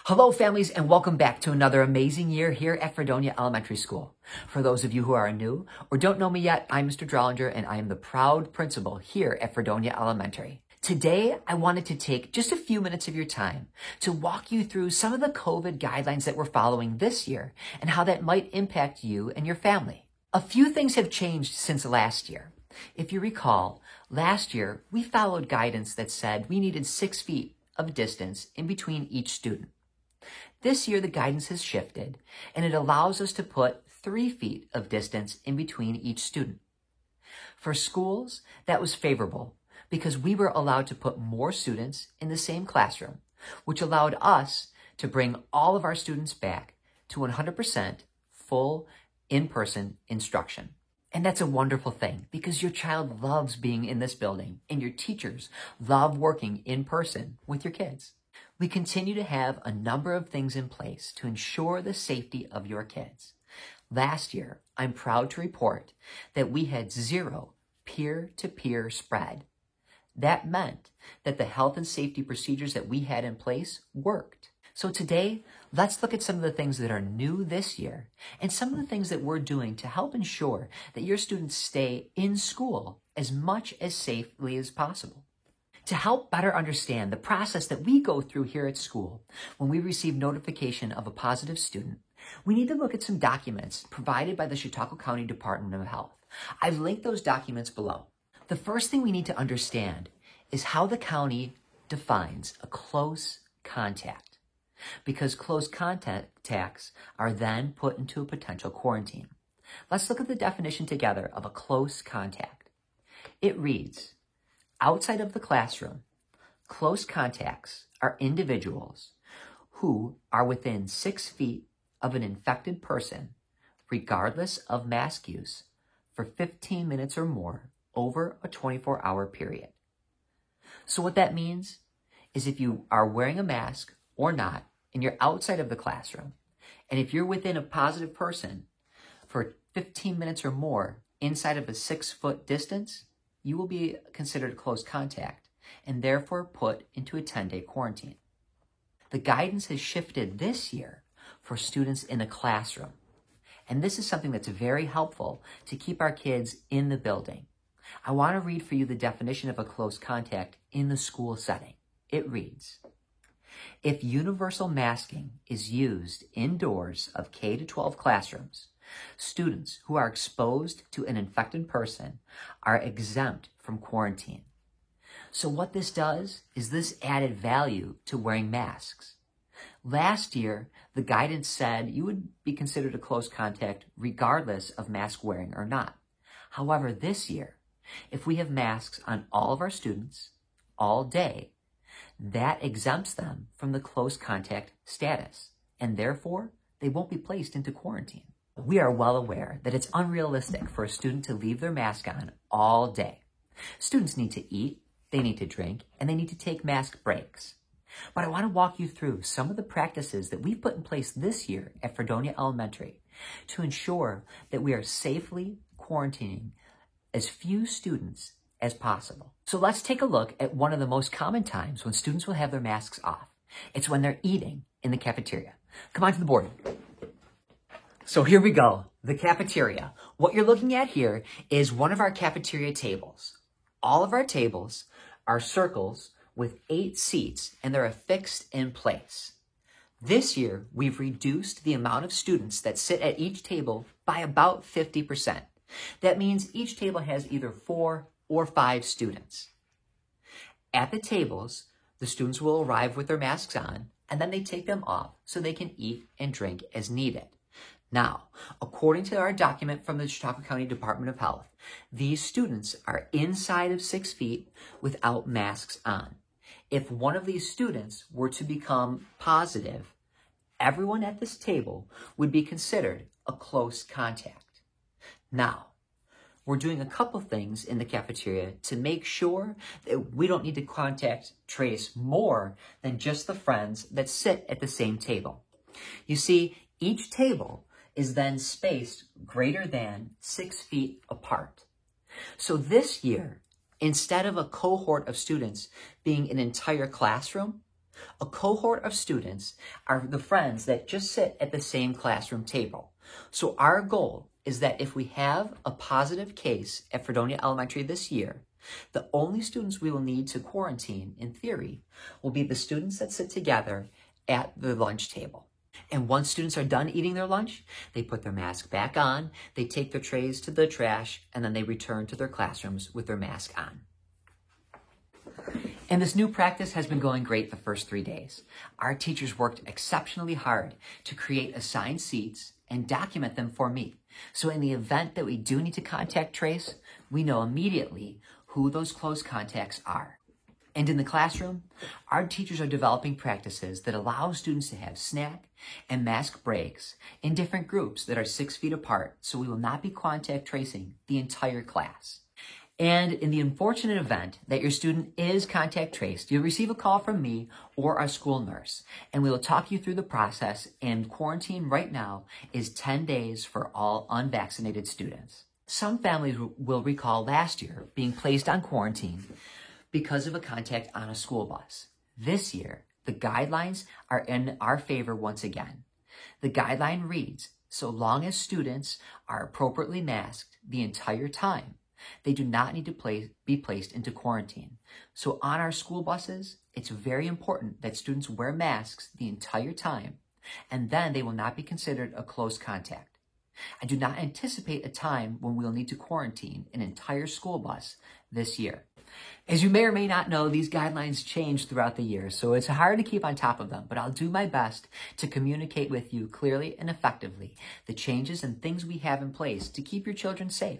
Hello, families, and welcome back to another amazing year here at Fredonia Elementary School. For those of you who are new or don't know me yet, I'm Mr. Drollinger, and I am the proud principal here at Fredonia Elementary. Today, I wanted to take just a few minutes of your time to walk you through some of the COVID guidelines that we're following this year and how that might impact you and your family. A few things have changed since last year. If you recall, last year, we followed guidance that said we needed 6 feet of distance in between each student. This year, the guidance has shifted, and it allows us to put 3 feet of distance in between each student. For schools, that was favorable because we were allowed to put more students in the same classroom, which allowed us to bring all of our students back to 100% full in-person instruction. And that's a wonderful thing because your child loves being in this building and your teachers love working in person with your kids. We continue to have a number of things in place to ensure the safety of your kids. Last year, I'm proud to report that we had 0 peer-to-peer spread. That meant that the health and safety procedures that we had in place worked. So today, let's look at some of the things that are new this year and some of the things that we're doing to help ensure that your students stay in school as much as safely as possible. To help better understand the process that we go through here at school when we receive notification of a positive student, we need to look at some documents provided by the Chautauqua County Department of Health. I've linked those documents below. The first thing we need to understand is how the county defines a close contact, because close contacts are then put into a potential quarantine. Let's look at the definition together of a close contact. It reads, outside of the classroom, close contacts are individuals who are within 6 feet of an infected person, regardless of mask use, for 15 minutes or more over a 24-hour period. So what that means is if you are wearing a mask or not, and you're outside of the classroom, and if you're within a positive person for 15 minutes or more inside of a 6-foot distance, you will be considered a close contact and therefore put into a 10-day quarantine. The guidance has shifted this year for students in a classroom. And this is something that's very helpful to keep our kids in the building. I want to read for you the definition of a close contact in the school setting. It reads, if universal masking is used indoors of K-12 classrooms, students who are exposed to an infected person are exempt from quarantine. So what this does is this added value to wearing masks. Last year, the guidance said you would be considered a close contact regardless of mask wearing or not. However, this year, if we have masks on all of our students all day, that exempts them from the close contact status, and therefore, they won't be placed into quarantine. We are well aware that it's unrealistic for a student to leave their mask on all day. Students need to eat, they need to drink, and they need to take mask breaks. But I want to walk you through some of the practices that we've put in place this year at Fredonia Elementary to ensure that we are safely quarantining as few students as possible. So let's take a look at one of the most common times when students will have their masks off. It's when they're eating in the cafeteria. Come on to the board. So here we go, the cafeteria. What you're looking at here is one of our cafeteria tables. All of our tables are circles with 8 seats, and they're affixed in place. This year, we've reduced the amount of students that sit at each table by about 50%. That means each table has either 4 or 5 students. At the tables, the students will arrive with their masks on, and then they take them off so they can eat and drink as needed. Now, according to our document from the Chautauqua County Department of Health, these students are inside of 6 feet without masks on. If one of these students were to become positive, everyone at this table would be considered a close contact. Now, we're doing a couple things in the cafeteria to make sure that we don't need to contact trace more than just the friends that sit at the same table. You see, each table is then spaced greater than 6 feet apart. So this year, instead of a cohort of students being an entire classroom, A cohort of students are the friends that just sit at the same classroom table. So our goal is that if we have a positive case at Fredonia Elementary this year, the only students we will need to quarantine, in theory, will be the students that sit together at the lunch table. And once students are done eating their lunch, they put their mask back on, they take their trays to the trash, and then they return to their classrooms with their mask on. And this new practice has been going great the first 3 days. Our teachers worked exceptionally hard to create assigned seats and document them for me. So in the event that we do need to contact trace, we know immediately who those close contacts are. And in the classroom, our teachers are developing practices that allow students to have snack and mask breaks in different groups that are 6 feet apart, so we will not be contact tracing the entire class. And in the unfortunate event that your student is contact traced, you'll receive a call from me or our school nurse, and we will talk you through the process. And quarantine right now is 10 days for all unvaccinated students. Some families will recall last year being placed on quarantine because of a contact on a school bus. This year, the guidelines are in our favor once again. The guideline reads, so long as students are appropriately masked the entire time, they do not need to be placed into quarantine. So on our school buses, it's very important that students wear masks the entire time, and then they will not be considered a close contact. I do not anticipate a time when we'll need to quarantine an entire school bus this year. As you may or may not know, these guidelines change throughout the year, so it's hard to keep on top of them, but I'll do my best to communicate with you clearly and effectively the changes and things we have in place to keep your children safe.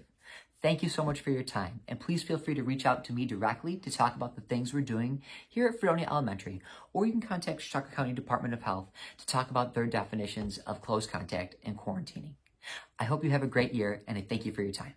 Thank you so much for your time, and please feel free to reach out to me directly to talk about the things we're doing here at Fredonia Elementary, or you can contact Chautauqua County Department of Health to talk about their definitions of close contact and quarantining. I hope you have a great year, and I thank you for your time.